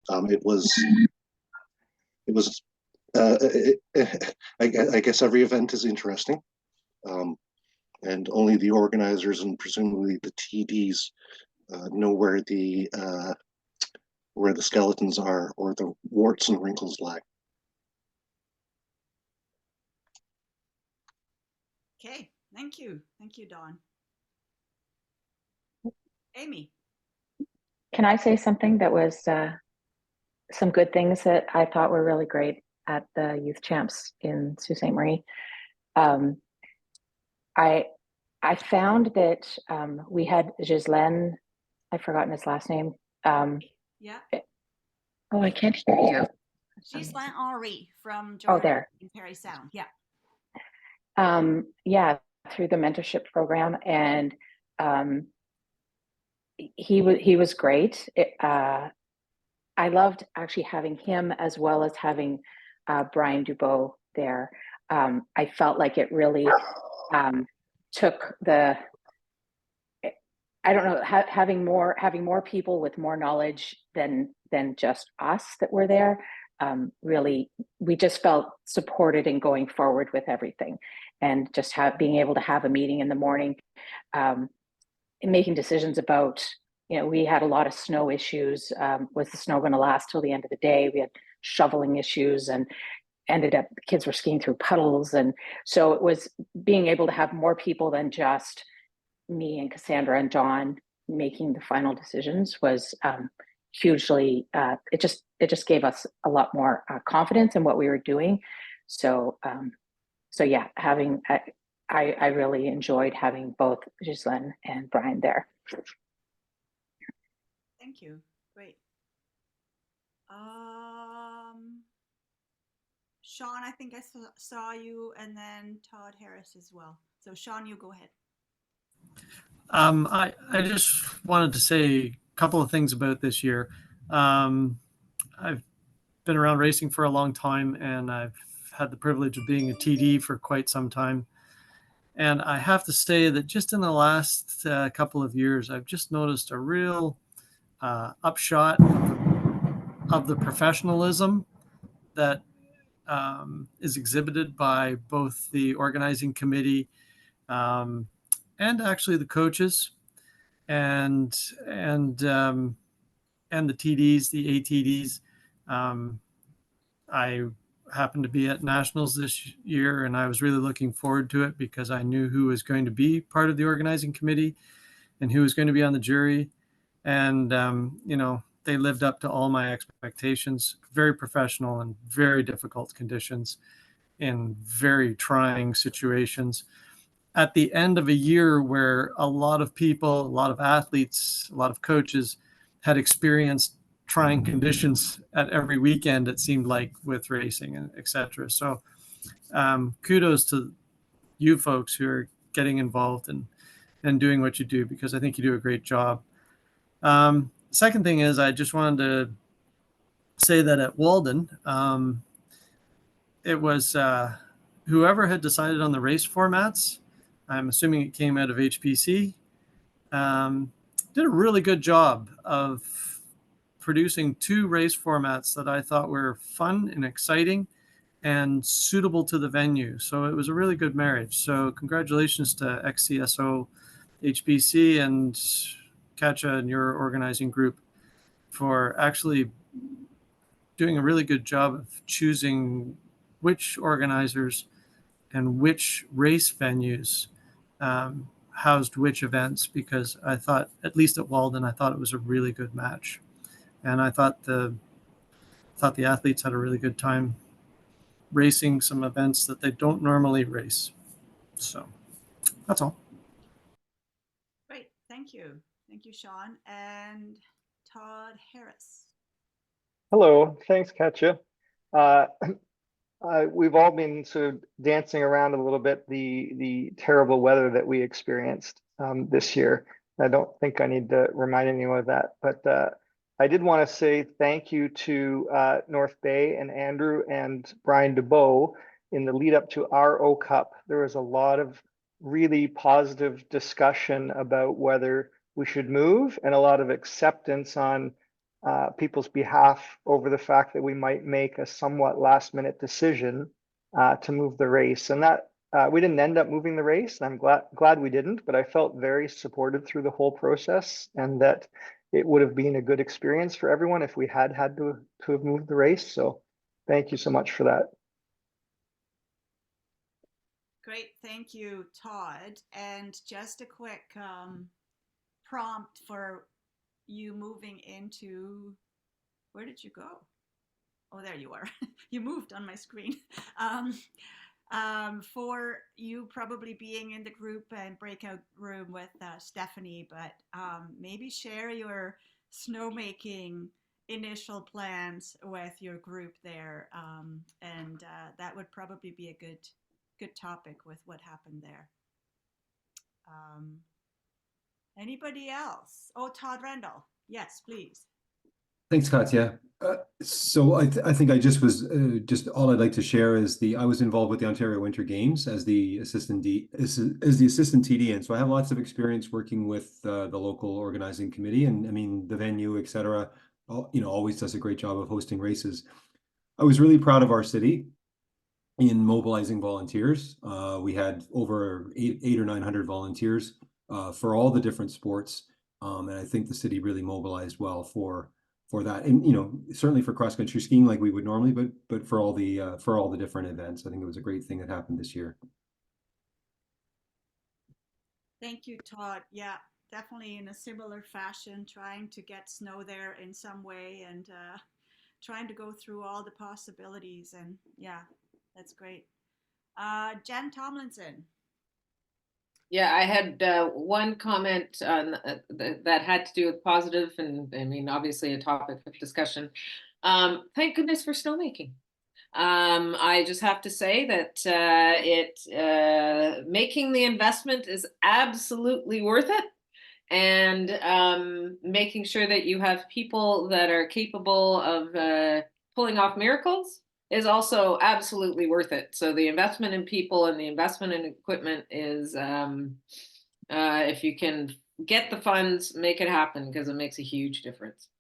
It was uh, I guess every event is interesting, um, and only the organizers and presumably the TDs know where the skeletons are or the warts and wrinkles lie. Okay, thank you, Dawn. Amy. Can I say something that was some good things that I thought were really great at the youth champs in Sault Ste. Marie? Um, I found that we had Ghislaine, I've forgotten his last name. Yeah. Oh, I can't hear you. Ghislaine Henri from Jordan there. In Parry Sound. Yeah. Yeah, through the mentorship program, and he was great. I loved actually having him as well as having Brian Dubois there. I felt like it really took the, I don't know, having more people with more knowledge than just us that were there. Really, we just felt supported in going forward with everything, and just being able to have a meeting in the morning, and making decisions about, we had a lot of snow issues. Was the snow going to last till the end of the day? We had shoveling issues, and ended up kids were skiing through puddles. And so it was being able to have more people than just me and Cassandra and John making the final decisions was hugely, it just gave us a lot more confidence in what we were doing. So yeah, I really enjoyed having both Ghislaine and Brian there. Thank you. Great. Sean, I think I saw you, and then Todd Harris as well. So Sean, you go ahead. I just wanted to say a couple of things about this year. I've been around racing for a long time, and I've had the privilege of being a TD for quite some time. And I have to say that just in the last couple of years, I've just noticed a real upshot of the professionalism that is exhibited by both the organizing committee and actually the coaches and the TDs, the ATDs. I happened to be at Nationals this year, and I was really looking forward to it because I knew who was going to be part of the organizing committee and who was going to be on the jury. And, they lived up to all my expectations. Very professional in very difficult conditions, in very trying situations. At the end of a year where a lot of people, a lot of athletes, a lot of coaches had experienced trying conditions at every weekend, it seemed like, with racing and et cetera. So kudos to you folks who are getting involved and doing what you do, because I think you do a great job. Second thing is, I just wanted to say that at Walden, it was whoever had decided on the race formats, I'm assuming it came out of HPC, did a really good job of producing 2 race formats that I thought were fun and exciting and suitable to the venue. So it was a really good marriage. So congratulations to XCSO, HPC, and Katja and your organizing group for actually doing a really good job of choosing which organizers and which race venues housed which events, because I thought, at least at Walden, I thought it was a really good match. And I thought the athletes had a really good time racing some events that they don't normally race. So that's all. Great. Thank you. Thank you, Sean. And Todd Harris. Hello. Thanks, Katja. We've all been sort of dancing around a little bit the terrible weather that we experienced this year. I don't think I need to remind anyone of that, but I did want to say thank you to North Bay and Andrew and Brian Dubois in the lead up to our O Cup. There was a lot of really positive discussion about whether we should move, and a lot of acceptance on people's behalf over the fact that we might make a somewhat last minute decision to move the race. And that we didn't end up moving the race, and I'm glad we didn't, but I felt very supported through the whole process, and that it would have been a good experience for everyone if we had to have moved the race. So thank you so much for that. Great, thank you, Todd. And just a quick prompt for you moving into, where did you go? Oh, there you are. You moved on my screen. For you probably being in the group and breakout room with Stephanie, but maybe share your snowmaking initial plans with your group there, and that would probably be a good topic with what happened there. Anybody else? Oh, Todd Randall. Yes, please. Thanks, Katya. So I think I just was just all I'd like to share is I was involved with the Ontario Winter Games as the assistant TD, and so I have lots of experience working with the local organizing committee, and I mean the venue, etc. Always does a great job of hosting races. I was really proud of our city in mobilizing volunteers. We had over 800 or 900 volunteers for all the different sports, and I think the city really mobilized well for that, and certainly for cross country skiing like we would normally, but for all the different events. I think it was a great thing that happened this year. Thank you, Todd. Yeah, definitely in a similar fashion, trying to get snow there in some way, and trying to go through all the possibilities. And yeah, that's great. Jen Tomlinson. Yeah, I had one comment on that had to do with positive, and I mean, obviously a topic of discussion. Thank goodness for snowmaking. I just have to say that making the investment is absolutely worth it, and making sure that you have people that are capable of pulling off miracles is also absolutely worth it. So the investment in people and the investment in equipment is, if you can get the funds, make it happen, because it makes a huge difference.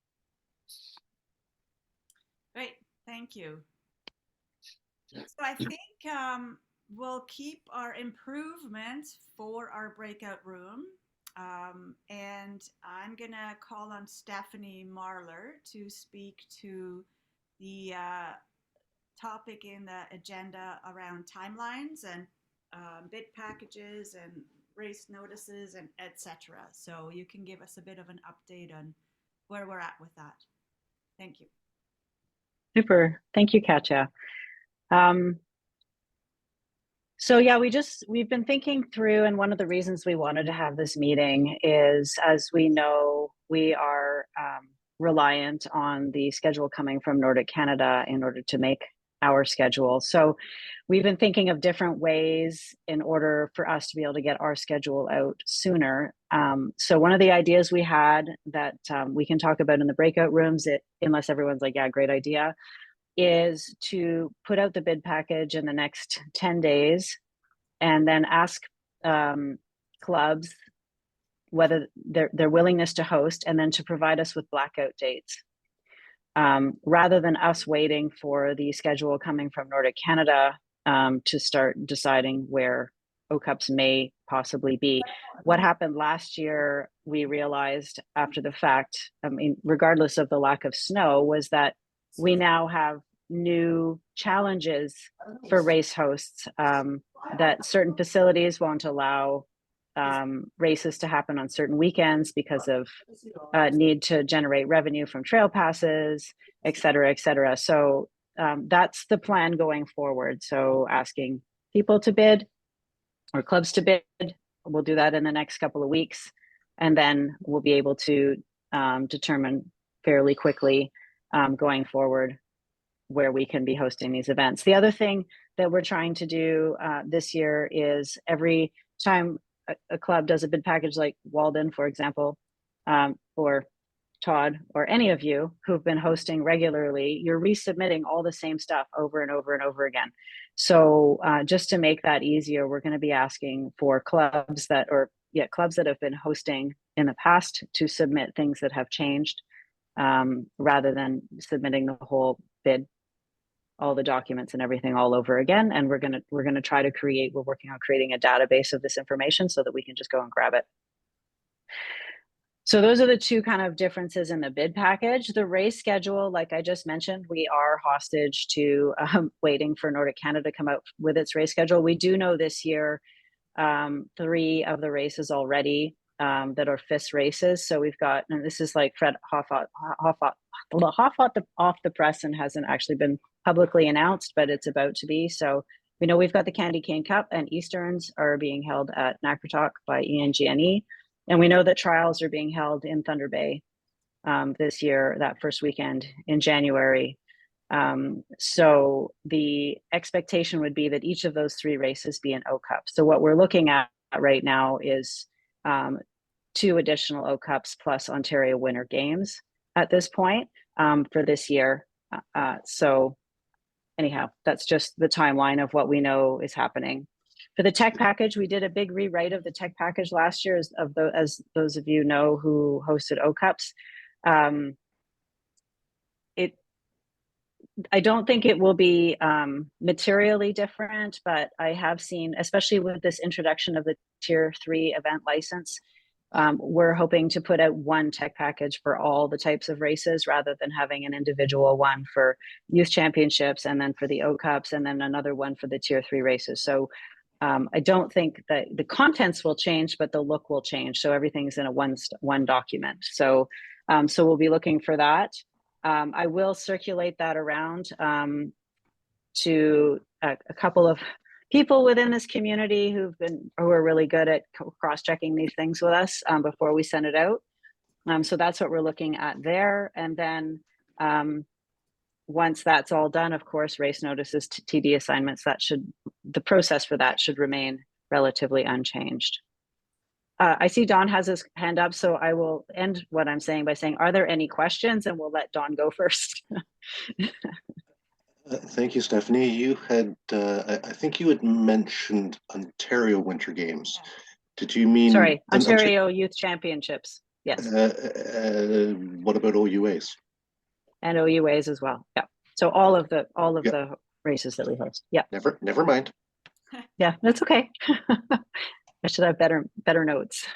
Great, thank you. So I think we'll keep our improvements for our breakout room. And I'm gonna call on Stephanie Marler to speak to the topic in the agenda around timelines and bid packages and race notices and etc. So you can give us a bit of an update on where we're at with that. Thank you. Super. Thank you, Katya. So yeah, we've been thinking through, and one of the reasons we wanted to have this meeting is, as we know, we are reliant on the schedule coming from Nordic Canada in order to make our schedule. So we've been thinking of different ways in order for us to be able to get our schedule out sooner. So one of the ideas we had that we can talk about in the breakout rooms, unless everyone's like, yeah, great idea, is to put out the bid package in the next 10 days and then ask clubs whether their willingness to host, and then to provide us with blackout dates. Rather than us waiting for the schedule coming from Nordic Canada to start deciding where O-Cups may possibly be. What happened last year, we realized after the fact, I mean, regardless of the lack of snow, was that we now have new challenges for race hosts, that certain facilities won't allow races to happen on certain weekends because of need to generate revenue from trail passes, et cetera, et cetera. So that's the plan going forward. So asking people to bid or clubs to bid, we'll do that in the next couple of weeks. And then we'll be able to determine fairly quickly going forward where we can be hosting these events. The other thing that we're trying to do this year is every time a club does a bid package, like Walden, for example, or Todd, or any of you who've been hosting regularly, you're resubmitting all the same stuff over and over and over again. So just to make that easier, we're going to be asking for clubs that have been hosting in the past to submit things that have changed. rather than submitting the whole bid, all the documents and everything all over again. And we're gonna try to we're working on creating a database of this information so that we can just go and grab it. So those are the two kind of differences in the bid package. The race schedule, like I just mentioned, we are hostage to waiting for Nordic Canada to come out with its race schedule. We do know this year 3 of the races already that are FIS races. So we've got, and this is like Fred off the press and hasn't actually been publicly announced, but it's about to be. So we know we've got the Candy Cane Cup, and Easterns are being held at Nakratuck by ENGNE. And we know that trials are being held in Thunder Bay this year, that first weekend in January. So the expectation would be that each of those 3 races be an O Cup. So what we're looking at right now is 2 additional O Cups plus Ontario Winter Games at this point for this year. So anyhow, that's just the timeline of what we know is happening. For the tech package, we did a big rewrite of the tech package last year, as those of you know who hosted O Cups. I don't think it will be materially different, but I have seen, especially with this introduction of the Tier 3 event license, we're hoping to put out one tech package for all the types of races rather than having an individual one for youth championships and then for the O Cups and then another one for the Tier 3 races. So I don't think that the contents will change, but the look will change. So everything's in a one document. So we'll be looking for that. I will circulate that around to a couple of people within this community who are really good at cross-checking these things with us before we send it out. So that's what we're looking at there. And then once that's all done, of course, race notices to TD assignments, the process for that should remain relatively unchanged. I see Don has his hand up, so I will end what I'm saying by saying, are there any questions? And we'll let Don go first. Thank you, Stephanie. You had, I think you had mentioned Ontario Winter Games. Did you mean? Sorry, Ontario Youth Championships. Yes. What about OUAs? And OUAs as well. Yeah. So all of the races that we host. Yeah. Never mind. Yeah, that's okay. I should have better notes.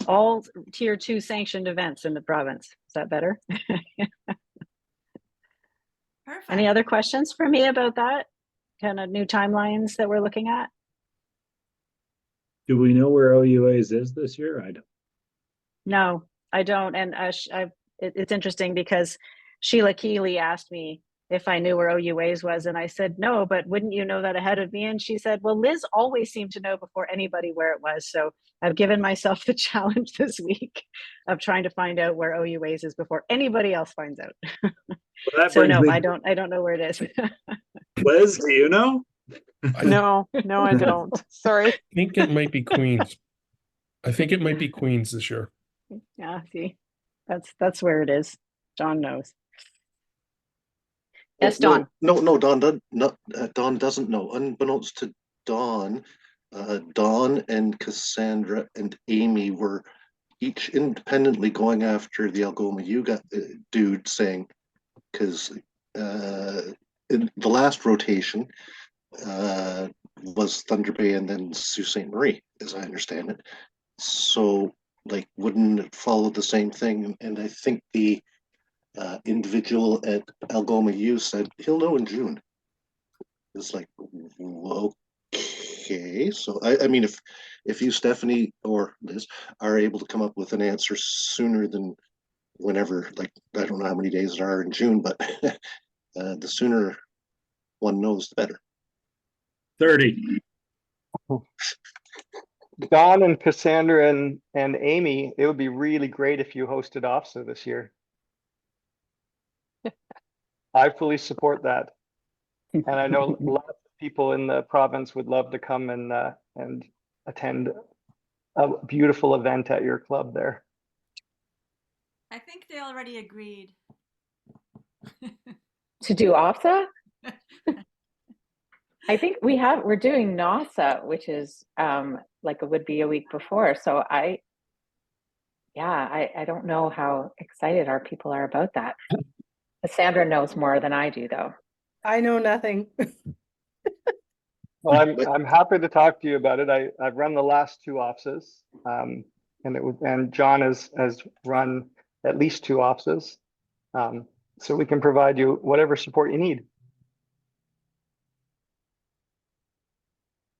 All Tier 2 sanctioned events in the province. Is that better? Perfect. Any other questions for me about that? Kind of new timelines that we're looking at? Do we know where OUAs is this year? I don't. No, I don't. And it's interesting because Sheila Keeley asked me if I knew where OUAs was, and I said no, but wouldn't you know that ahead of me? And she said, well, Liz always seemed to know before anybody where it was. So I've given myself the challenge this week of trying to find out where OUAs is before anybody else finds out. Well, so no, I don't know where it is. Liz, do you know? No, I don't. Sorry. I think it might be Queens. I think it might be Queens this year. Yeah, see, that's where it is. John knows. Yes, Don. No, Don doesn't know. Unbeknownst to Don, Don and Cassandra and Amy were each independently going after the Algoma Yuga dude, saying, because in the last rotation was Thunder Bay and then Sault Ste. Marie, as I understand it. So, like, wouldn't it follow the same thing? And I think the individual at Algoma U said he'll know in June. It's like, okay. So I mean, if you, Stephanie or Liz, are able to come up with an answer sooner than whenever, like, I don't know how many days there are in June, but the sooner one knows, the better. 30. Don and Cassandra and Amy, it would be really great if you hosted OFSA this year. I fully support that. And I know lots of people in the province would love to come and attend a beautiful event at your club there. I think they already agreed. To do OFSA? I think we're doing NASA, which is like it would be a week before. So yeah, I don't know how excited our people are about that. Cassandra knows more than I do, though. I know nothing. Well, I'm happy to talk to you about it. I've run the last two offices, and John has run at least two offices, so we can provide you whatever support you need.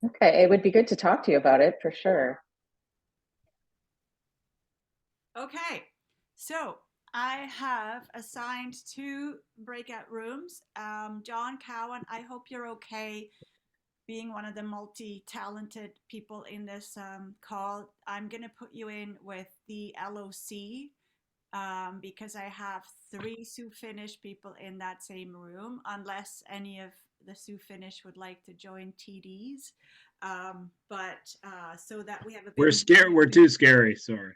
Okay, it would be good to talk to you about it for sure. Okay, so I have assigned 2 breakout rooms. John Cowan, I hope you're okay being one of the multi-talented people in this call. I'm going to put you in with the LOC because I have 3 Sioux Finnish people in that same room, unless any of the Sioux Finnish would like to join TDs. So that we have a bit We're scared. We're too scary. Sorry.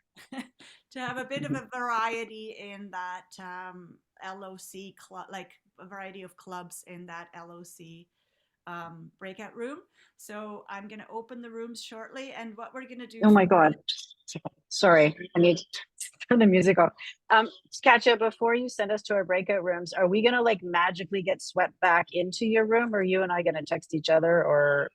to have a bit of a variety in that LOC club, like a variety of clubs in that LOC breakout room. So I'm going to open the rooms shortly, and what we're going to do. Oh my God. Sorry, I need to turn the music off. Katja, before you send us to our breakout rooms, are we gonna like magically get swept back into your room, or you and I gonna text each other, or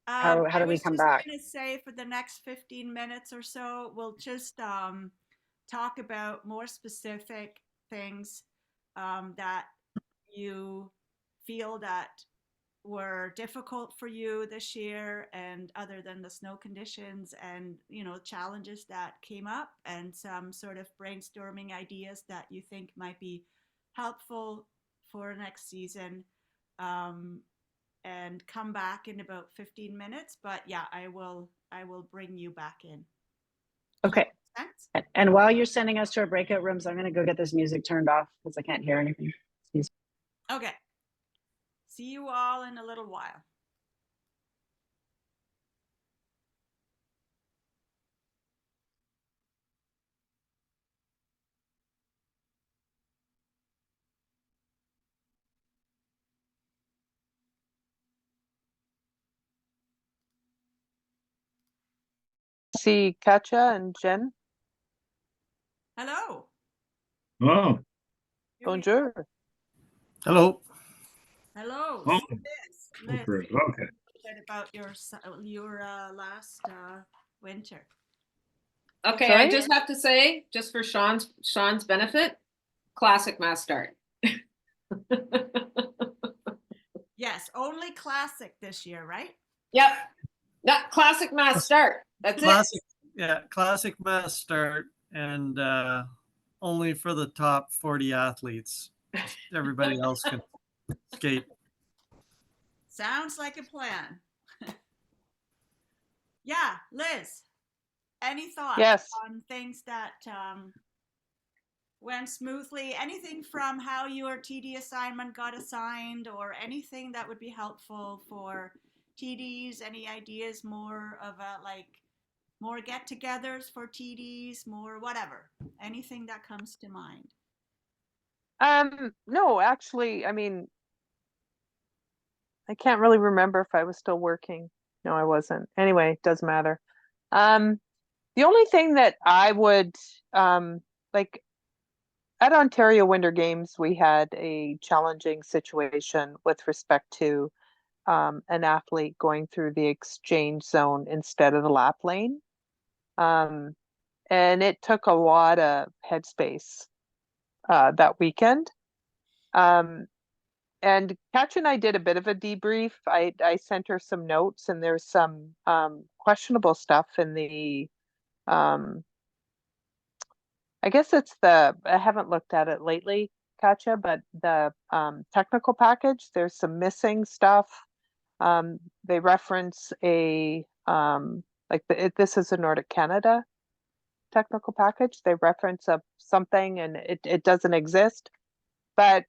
how do we come back? I was just going to say for the next 15 minutes or so, we'll just talk about more specific things that you feel that were difficult for you this year, and other than the snow conditions, and challenges that came up, and some sort of brainstorming ideas that you think might be helpful for next season, and come back in about 15 minutes. But yeah, I will bring you back in. Okay. And while you're sending us to our breakout rooms, I'm gonna go get this music turned off because I can't hear anything. Okay. See you all in a little while. See Katja and Jen. Hello. Oh. Bonjour. Hello. Hello. Oh. Liz, Okay. about your last winter. Okay, Sorry? I just have to say, just for Sean's benefit, classic mass start. Yes, only classic this year, right? Yep. Not classic mass start. That's Classic, it. yeah, classic mass start, and only for the top 40 athletes. Just everybody else can skate. Sounds like a plan. Yeah, Liz, any thoughts Yes. on things that went smoothly? Anything from how your TD assignment got assigned, or anything that would be helpful for TDs? Any ideas more of more get-togethers for TDs, more whatever? Anything that comes to mind? No, actually, I mean, I can't really remember if I was still working. No, I wasn't. Anyway, doesn't matter. The only thing that I would like at Ontario Winter Games, we had a challenging situation with respect to an athlete going through the exchange zone instead of the lap lane. And it took a lot of headspace that weekend. And Katja and I did a bit of a debrief. I sent her some notes, and there's some questionable stuff in the I guess it's I haven't looked at it lately, Katja, but the technical package, there's some missing stuff. They reference this is a Nordic Canada technical package. They reference something, and it doesn't exist. But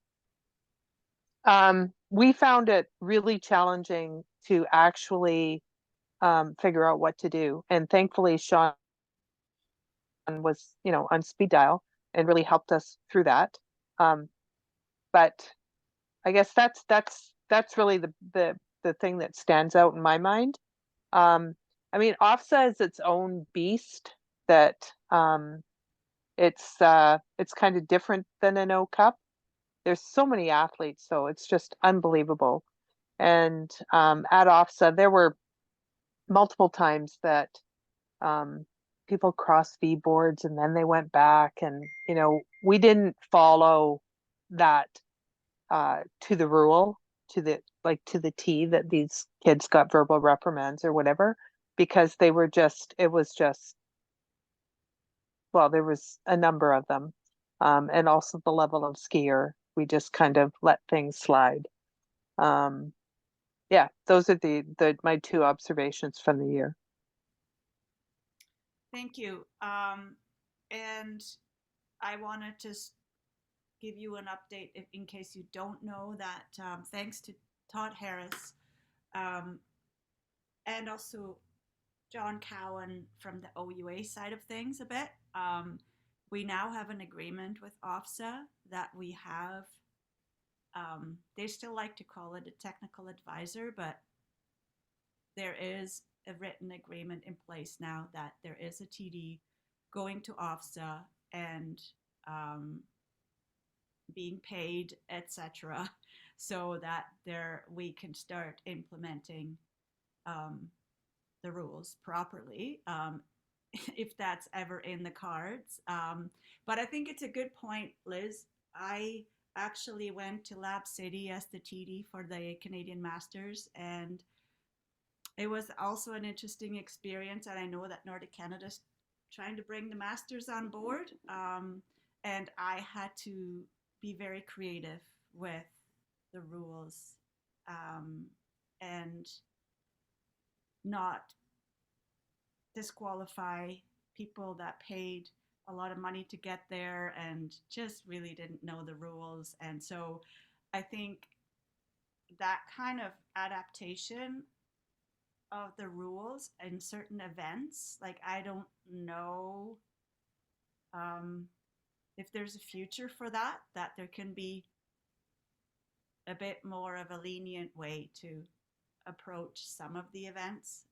we found it really challenging to actually figure out what to do. And thankfully, Sean was, on speed dial and really helped us through that. But I guess that's really the thing that stands out in my mind. I mean, OFSA is its own beast that it's kind of different than an O Cup. There's so many athletes, so it's just unbelievable. And at OFSA, there were multiple times that people crossed V boards and then they went back, and we didn't follow that to the rule, to the T, that these kids got verbal reprimands or whatever, because it was just, well, there was a number of them. And also the level of skier, we just kind of let things slide. Yeah, those are my two observations from the year. Thank you. And I wanted to give you an update in case you don't know that thanks to Todd Harris and also John Cowan from the OUA side of things a bit, we now have an agreement with OFSA that we have, they still like to call it a technical advisor, but there is a written agreement in place now that there is a TD going to OFSA and being paid, etc., so that we can start implementing the rules properly, if that's ever in the cards. But I think it's a good point, Liz. I actually went to Lab City as the TD for the Canadian Masters, and it was also an interesting experience. And I know that Nordic Canada's trying to bring the Masters on board, and I had to be very creative with the rules and not disqualify people that paid a lot of money to get there and just really didn't know the rules. And so I think that kind of adaptation of the rules in certain events, like I don't know if there's a future for that there can be a bit more of a lenient way to approach some of the events.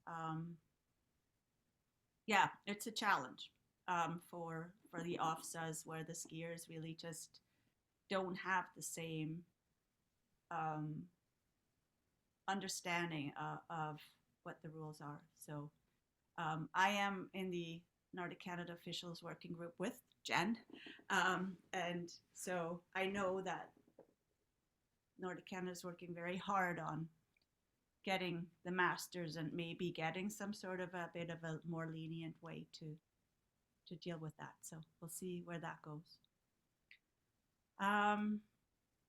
Yeah, it's a challenge for the OFSAs, where the skiers really just don't have the same understanding of what the rules are. So I am in the Nordic Canada officials working group with Jen, and so I know that Nordic Canada is working very hard on getting the Masters and maybe getting some sort of a bit of a more lenient way to deal with that. So we'll see where that goes.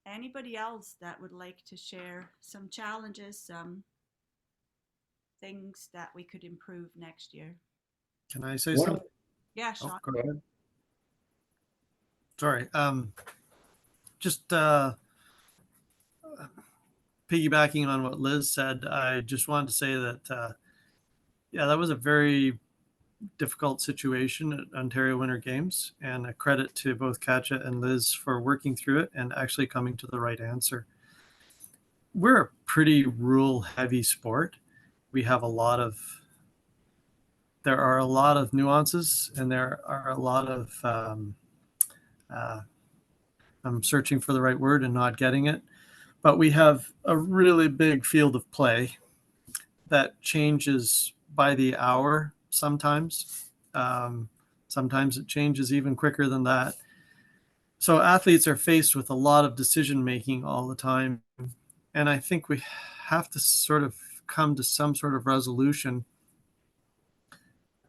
Anybody else that would like to share some challenges, some things that we could improve next year? Can I say something? Yeah, Sean. Oh, go ahead. Sorry. Just piggybacking on what Liz said, I just wanted to say that, yeah, that was a very difficult situation at Ontario Winter Games, and a credit to both Katja and Liz for working through it and actually coming to the right answer. We're a pretty rule heavy sport. There are a lot of nuances, and there are a lot of, I'm searching for the right word and not getting it, but we have a really big field of play that changes by the hour sometimes. Sometimes it changes even quicker than that. So athletes are faced with a lot of decision making all the time. And I think we have to sort of come to some sort of resolution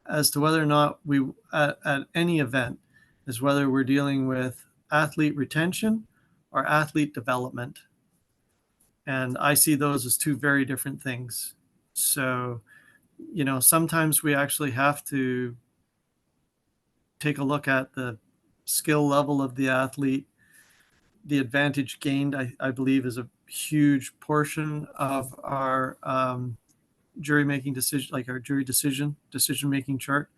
as to whether or not we, at any event, is whether we're dealing with athlete retention or athlete development. And I see those as two very different things. So, sometimes we actually have to take a look at the skill level of the athlete. The advantage gained, I believe, is a huge portion of our jury making decision, like our jury decision making chart.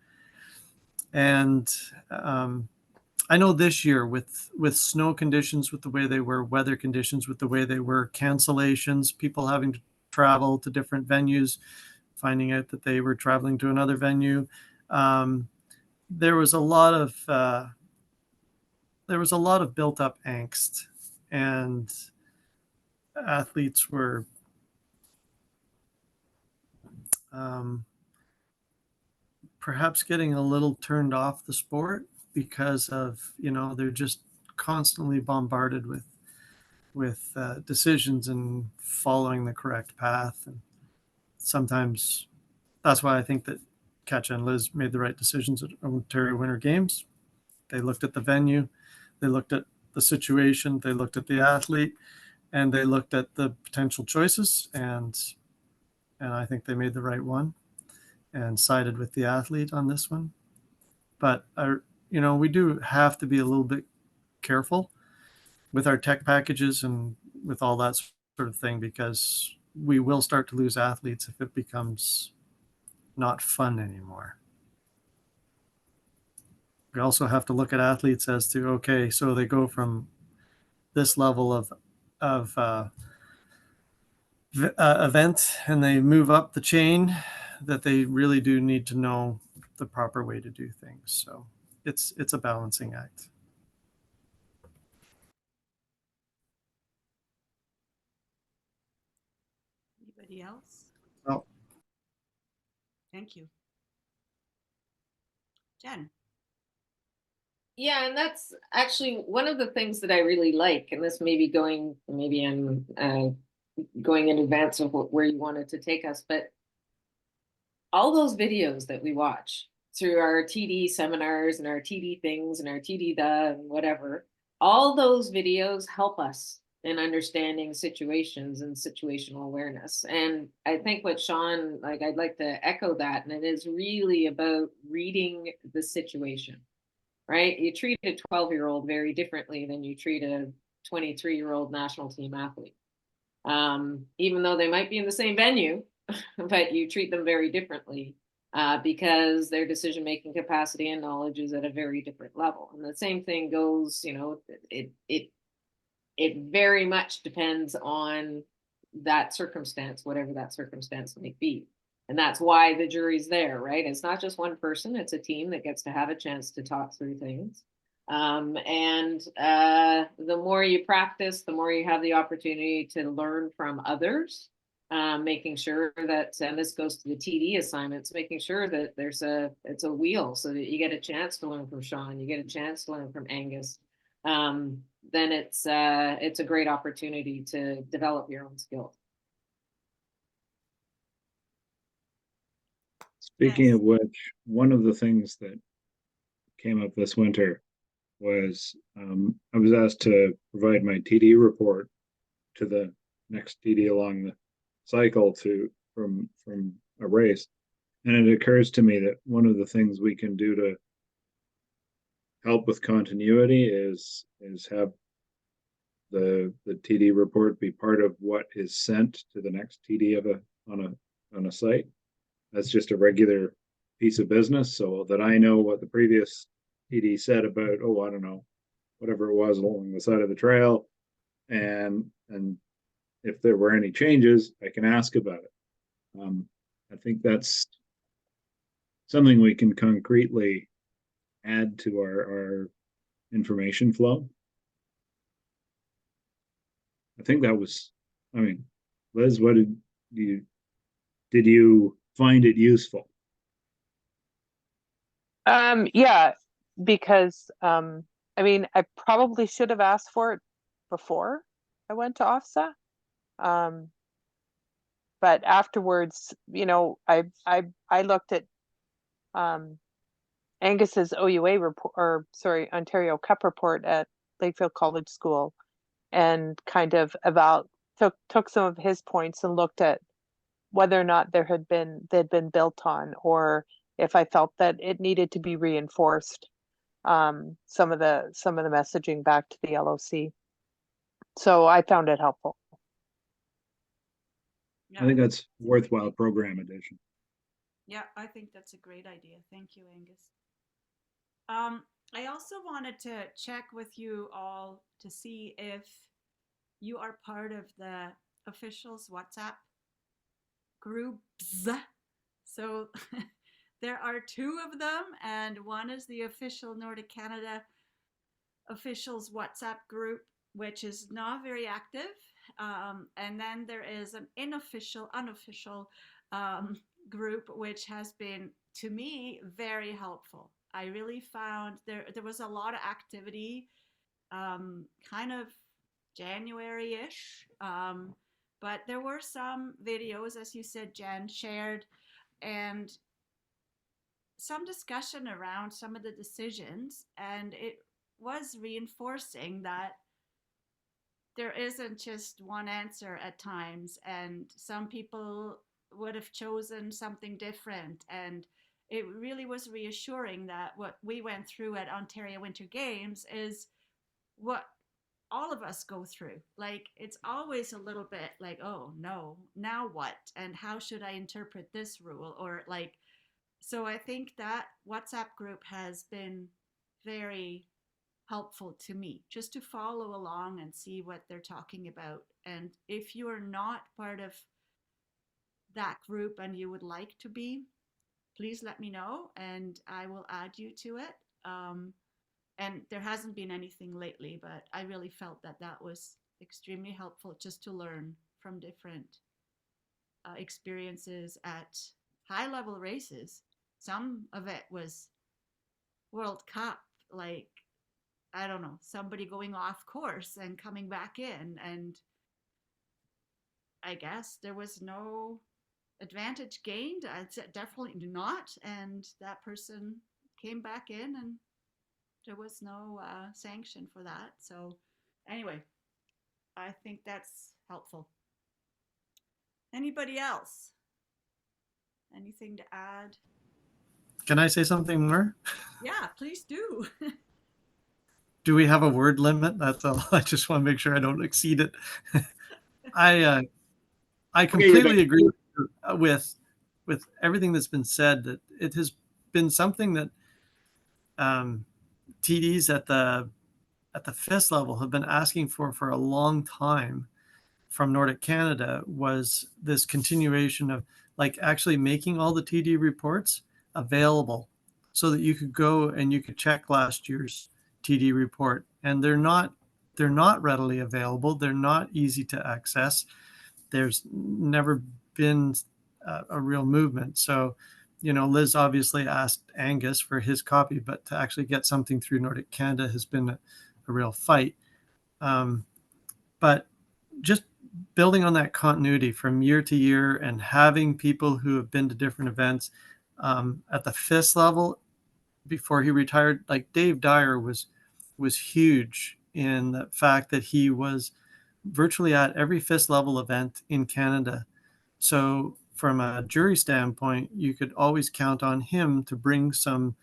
And I know this year with snow conditions, with the way they were, weather conditions, with the way they were, cancellations, people having to travel to different venues, finding out that they were traveling to another venue. There was a lot of there was a lot of built up angst, and athletes were perhaps getting a little turned off the sport because of, they're just constantly bombarded with decisions and following the correct path. And sometimes that's why I think that Katja and Liz made the right decisions at Ontario Winter Games. They looked at the venue, they looked at the situation, they looked at the athlete, and they looked at the potential choices, and I think they made the right one and sided with the athlete on this one. But we do have to be a little bit careful with our tech packages and with all that sort of thing, because we will start to lose athletes if it becomes not fun anymore. We also have to look at athletes as to, okay, so they go from this level of event and they move up the chain, that they really do need to know the proper way to do things. So it's a balancing act. Anybody else? Well, Thank you. Jen. Yeah, and that's actually one of the things that I really like, and this maybe I'm going in advance of where you wanted to take us, but all those videos that we watch through our TD seminars and our TD things and our TD and whatever, all those videos help us in understanding situations and situational awareness. And I think what Sean, I'd like to echo that, and it is really about reading the situation, right? You treat a 12-year-old very differently than you treat a 23-year-old national team athlete. Even though they might be in the same venue, but you treat them very differently because their decision-making capacity and knowledge is at a very different level. And the same thing goes, it very much depends on that circumstance, whatever that circumstance may be. And that's why the jury's there, right? It's not just one person, it's a team that gets to have a chance to talk through things. And the more you practice, the more you have the opportunity to learn from others, making sure that, and this goes to the TD assignments, making sure that it's a wheel so that you get a chance to learn from Sean, you get a chance to learn from Angus. Then it's a great opportunity to develop your own skills. Speaking of which, one of the things that came up this winter was I was asked to provide my TD report to the next TD along the cycle from a race. And it occurs to me that one of the things we can do to help with continuity is have the TD report be part of what is sent to the next TD on a site. That's just a regular piece of business, so that I know what the previous TD said about, I don't know, whatever it was along the side of the trail, and if there were any changes, I can ask about it. I think that's something we can concretely add to our information flow. I think that was, Liz, what did you find it useful? Yeah, because I probably should have asked for it before I went to OFSA. But afterwards, I looked at Angus's OUA report, Ontario Cup report at Lakefield College School, and kind of took some of his points and looked at whether or not they'd been built on, or if I felt that it needed to be reinforced, some of the messaging back to the LOC. So I found it helpful. Yeah. I think that's worthwhile program addition. Yeah, I think that's a great idea. Thank you, Angus. I also wanted to check with you all to see if you are part of the officials WhatsApp groups. So there are two of them, and one is the official Nordic Canada officials WhatsApp group, which is not very active. And then there is an unofficial group, which has been, to me, very helpful. I really found there was a lot of activity, kind of January-ish. But there were some videos, as you said, Jen, shared, and some discussion around some of the decisions. And it was reinforcing that there isn't just one answer at times, and some people would have chosen something different. And it really was reassuring that what we went through at Ontario Winter Games is what all of us go through. Like, it's always a little bit like, oh no, now what? And how should I interpret this rule? Or like, so I think that WhatsApp group has been very helpful to me, just to follow along and see what they're talking about. And if you are not part of that group and you would like to be, please let me know and I will add you to it. And there hasn't been anything lately, but I really felt that that was extremely helpful, just to learn from different experiences at high level races. Some of it was World Cup, like, I don't know, somebody going off course and coming back in. And I guess there was no advantage gained. I'd say definitely not. And that person came back in and there was no sanction for that. So anyway, I think that's helpful. Anybody else? Anything to add? Can I say something more? Yeah, please do. Do we have a word limit? That's all. I just want to make sure I don't exceed it. I completely agree with everything that's been said. That it has been something that TDs at the FIS level have been asking for a long time from Nordic Canada, was this continuation of like actually making all the TD reports available so that you could go and you could check last year's TD report. And they're not readily available. They're not easy to access. There's never been a real movement. So, you know, Liz obviously asked Angus for his copy, but to actually get something through Nordic Canada has been a real fight. But just building on that continuity from year to year and having people who have been to different events at the FIS level before he retired, like Dave Dyer was huge in the fact that he was virtually at every FIS level event in Canada. So from a jury standpoint, you could always count on him to bring some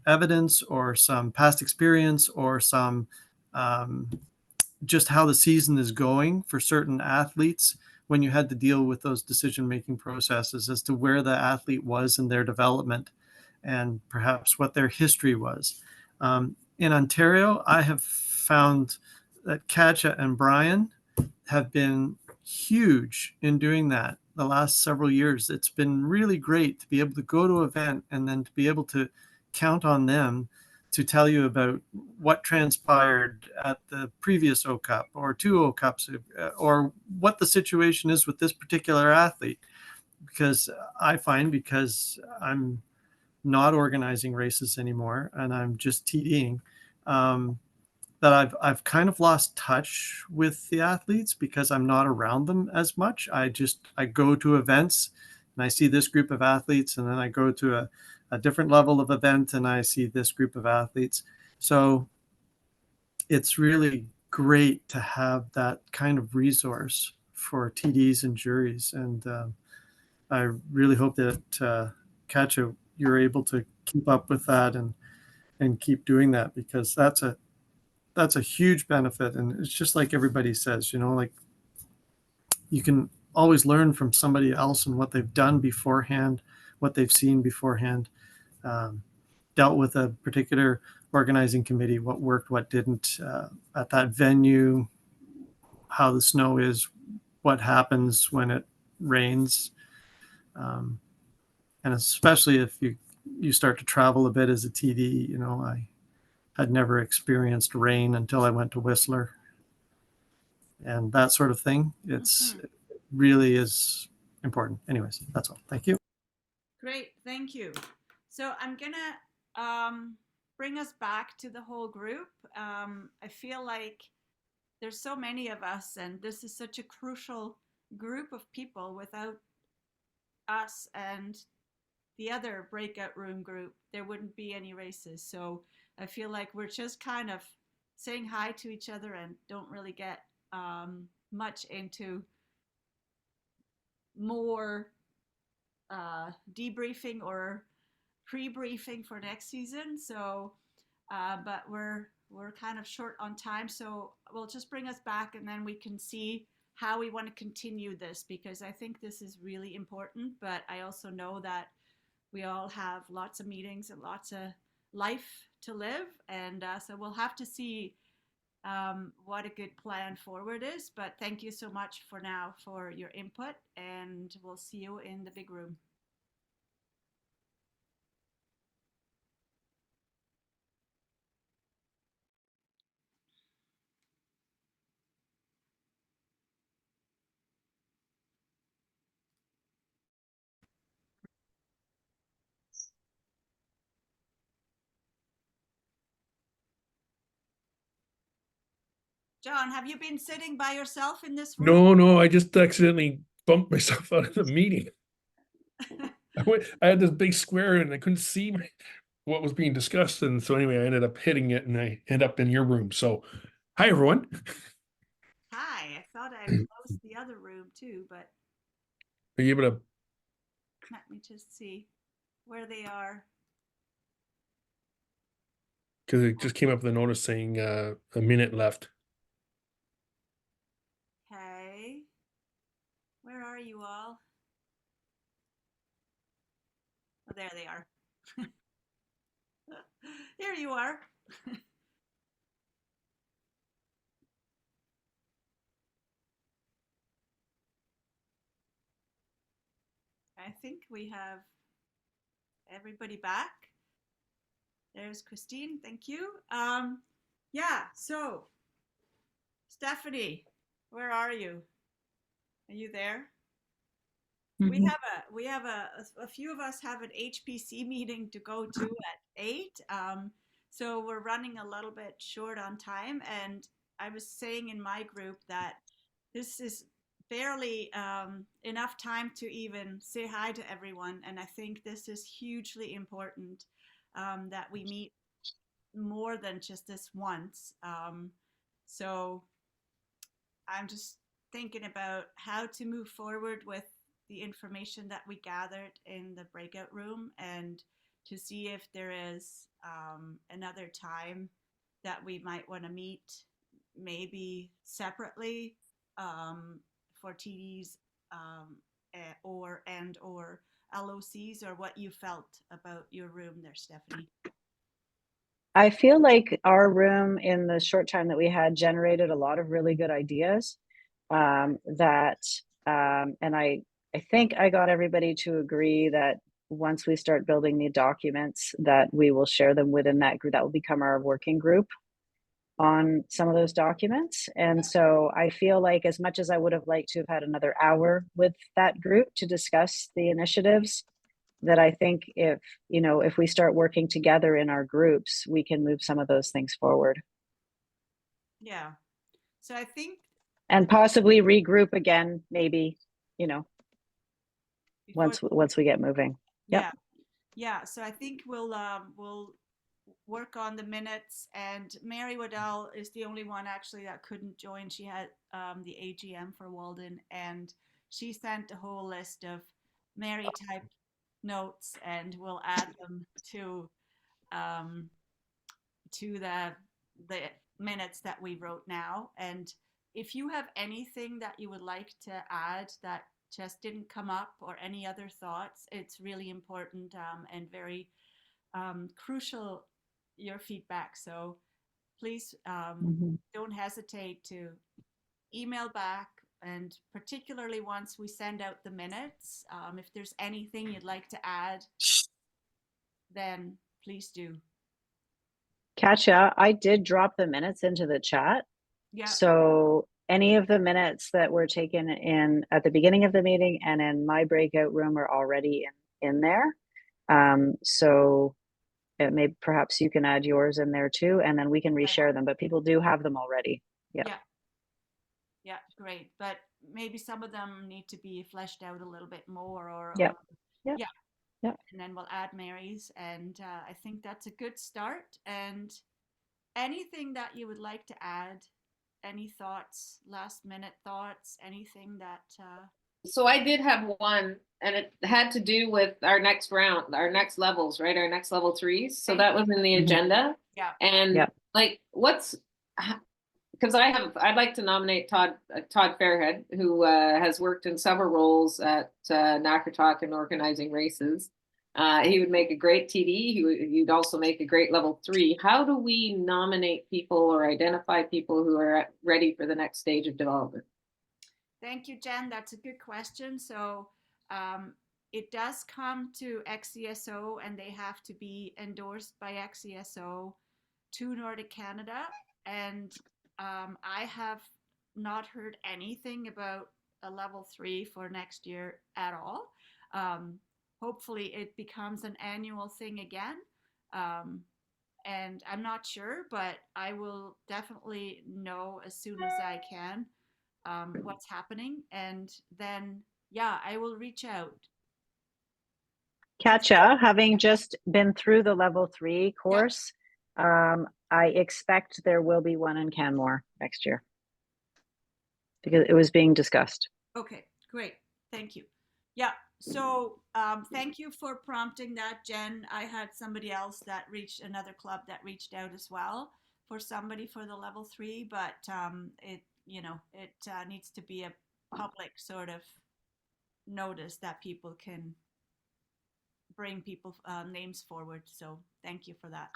evidence or some past experience or some just how the season is going for certain athletes when you had to deal with those decision-making processes as to where the athlete was in their development and perhaps what their history was. In Ontario, I have found that Katja and Brian have been huge in doing that the last several years. It's been really great to be able to go to an event and then to be able to count on them to tell you about what transpired at the previous O Cup or 2 O Cups, or what the situation is with this particular athlete. Because I find, because I'm not organizing races anymore and I'm just TDing, that I've kind of lost touch with the athletes because I'm not around them as much. I go to events and I see this group of athletes, and then I go to a different level of event and I see this group of athletes. So it's really great to have that kind of resource for TDs and juries. And I really hope that Katja, you're able to keep up with that and keep doing that, because that's a huge benefit. And it's just like everybody says, you know, like you can always learn from somebody else and what they've done beforehand, what they've seen beforehand, dealt with a particular organizing committee, what worked, what didn't at that venue, how the snow is, what happens when it rains. And especially if you start to travel a bit as a TD, you know, had never experienced rain until I went to Whistler and that sort of thing. It really is important. Anyways, that's all. Thank you. Great, thank you. So I'm gonna bring us back to the whole group. I feel like there's so many of us, and this is such a crucial group of people. Without us and the other breakout room group, there wouldn't be any races. So I feel like we're just kind of saying hi to each other and don't really get much into more debriefing or pre-briefing for next season. So, but we're kind of short on time, so we'll just bring us back, and then we can see how we want to continue this, because I think this is really important. But I also know that we all have lots of meetings and lots of life to live, and so we'll have to see what a good plan forward is. But thank you so much for now for your input, and we'll see you in the big room. John, have you been sitting by yourself in this room? No, I just accidentally bumped myself out of the meeting. I had this big square and I couldn't see what was being discussed. And so anyway, I ended up hitting it and I ended up in your room. So hi, everyone. Hi, I thought I closed the other room too, but Are you able to? let me just see where they are. Because it just came up with a notice saying a minute left. Okay. Where are you all? Oh, there they are. Here you are. I think we have everybody back. There's Christine. Thank you. Yeah, so Stephanie, where are you? Are you there? We have a few of us have an HPC meeting to go to at 8. So we're running a little bit short on time. And I was saying in my group that this is barely enough time to even say hi to everyone. And I think this is hugely important that we meet more than just this once. So I'm just thinking about how to move forward with the information that we gathered in the breakout room, and to see if there is another time that we might want to meet, maybe separately for TDs or LOCs, or what you felt about your room there, Stephanie. I feel like our room in the short time that we had generated a lot of really good ideas and I think I got everybody to agree that once we start building the documents that we will share them within that group. That will become our working group on some of those documents. And so I feel like, as much as I would have liked to have had another hour with that group to discuss the initiatives, that I think if we start working together in our groups, we can move some of those things forward. Yeah. So I think, and possibly regroup again, maybe, before, once we get moving. yeah. Yeah. So I think we'll work on the minutes, and Mary Waddell is the only one actually that couldn't join. She had the AGM for Walden, and she sent a whole list of Mary typed notes, and we'll add them to the minutes that we wrote now. And if you have anything that you would like to add that just didn't come up, or any other thoughts, it's really important and very crucial, your feedback. So please don't hesitate to email back, and particularly once we send out the minutes, if there's anything you'd like to add, then please do. Katja, I did drop the minutes into the chat. Yeah. So any of the minutes that were taken in at the beginning of the meeting and in my breakout room are already in there. So it may, perhaps you can add yours in there too, and then we can reshare them, but people do have them already. Yeah. Yeah. Yeah, great. But maybe some of them need to be fleshed out a little bit more or Yeah. yeah. Yeah. Yeah. And then we'll add Mary's. And I think that's a good start. And anything that you would like to add, any thoughts, last minute thoughts, anything that So I did have one, and it had to do with our next round, our next levels, right? Our next level 3s. So that was in the agenda. Yeah. And Yeah. like, because I'd like to nominate Todd Fairhead, who has worked in several roles at Nakartok and organizing races. He would make a great TD. He'd also make a great level 3. How do we nominate people or identify people who are ready for the next stage of development? Thank you, Jen. That's a good question. So it does come to XCSO and they have to be endorsed by XCSO to Nordic Canada. And I have not heard anything about a level 3 for next year at all. Hopefully it becomes an annual thing again. And I'm not sure, but I will definitely know as soon as I can what's happening. And then, yeah, I will reach out. Katja, having just been through the level 3 course, I expect there will be one in Canmore next year because it was being discussed. Okay, great. Thank you. Yeah. So thank you for prompting that, Jen. I had somebody else that another club that reached out as well for somebody for the level 3, but it needs to be a public sort of notice that people can bring people names forward. So thank you for that.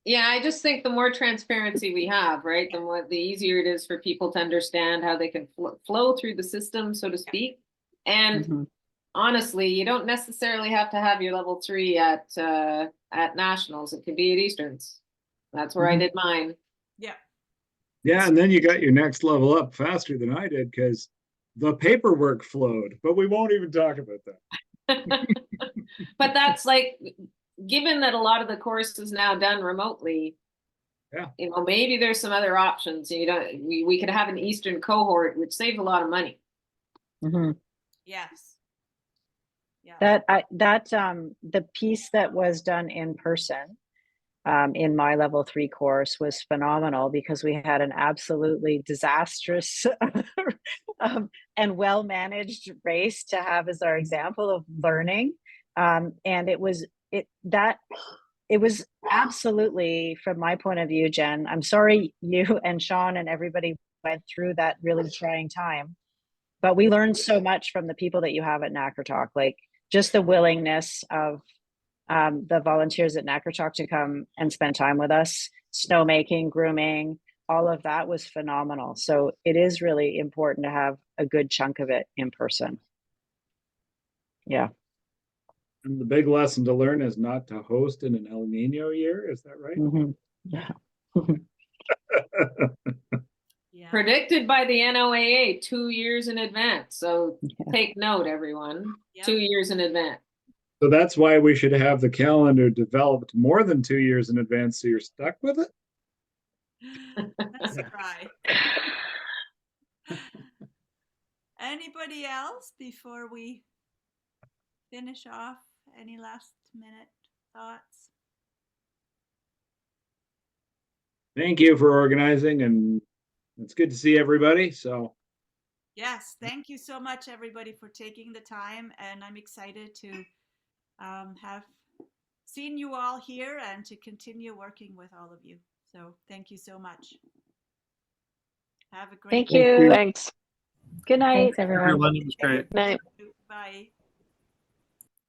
Yeah, I just think the more transparency we have, right, the easier it is for people to understand how they can flow through the system, so to speak. And honestly, you don't necessarily have to have your level 3 at nationals. It could be at Easterns. That's where I did mine. Yeah. Yeah, and then you got your next level up faster than I did because the paperwork flowed, but we won't even talk about that. But that's like, given that a lot of the course is now done remotely, maybe there's some other options. We could have an Eastern cohort, which saves a lot of money. Yes. Yeah. The piece that was done in person in my level 3 course was phenomenal because we had an absolutely disastrous and well-managed race to have as our example of learning. And it was absolutely, from my point of view, Jen, I'm sorry you and Sean and everybody went through that really trying time, but we learned so much from the people that you have at Nakartok, like just the willingness of the volunteers at Nakartok to come and spend time with us, snowmaking, grooming, all of that was phenomenal. So it is really important to have a good chunk of it in person. Yeah. And the big lesson to learn is not to host in an El Nino year. Is that right? Yeah. Predicted by the NOAA 2 years in advance. So take note, everyone. 2 years in advance. So that's why we should have the calendar developed more than 2 years in advance so you're stuck with it? Let's try. Anybody else before we finish off? Any last minute thoughts? Thank you for organizing, and it's good to see everybody. So yes, thank you so much, everybody, for taking the time, and I'm excited to have seen you all here and to continue working with all of you. So thank you so much. Have a great Thank you. Thanks. Good night. Thanks, everyone. It was great. Night. Bye.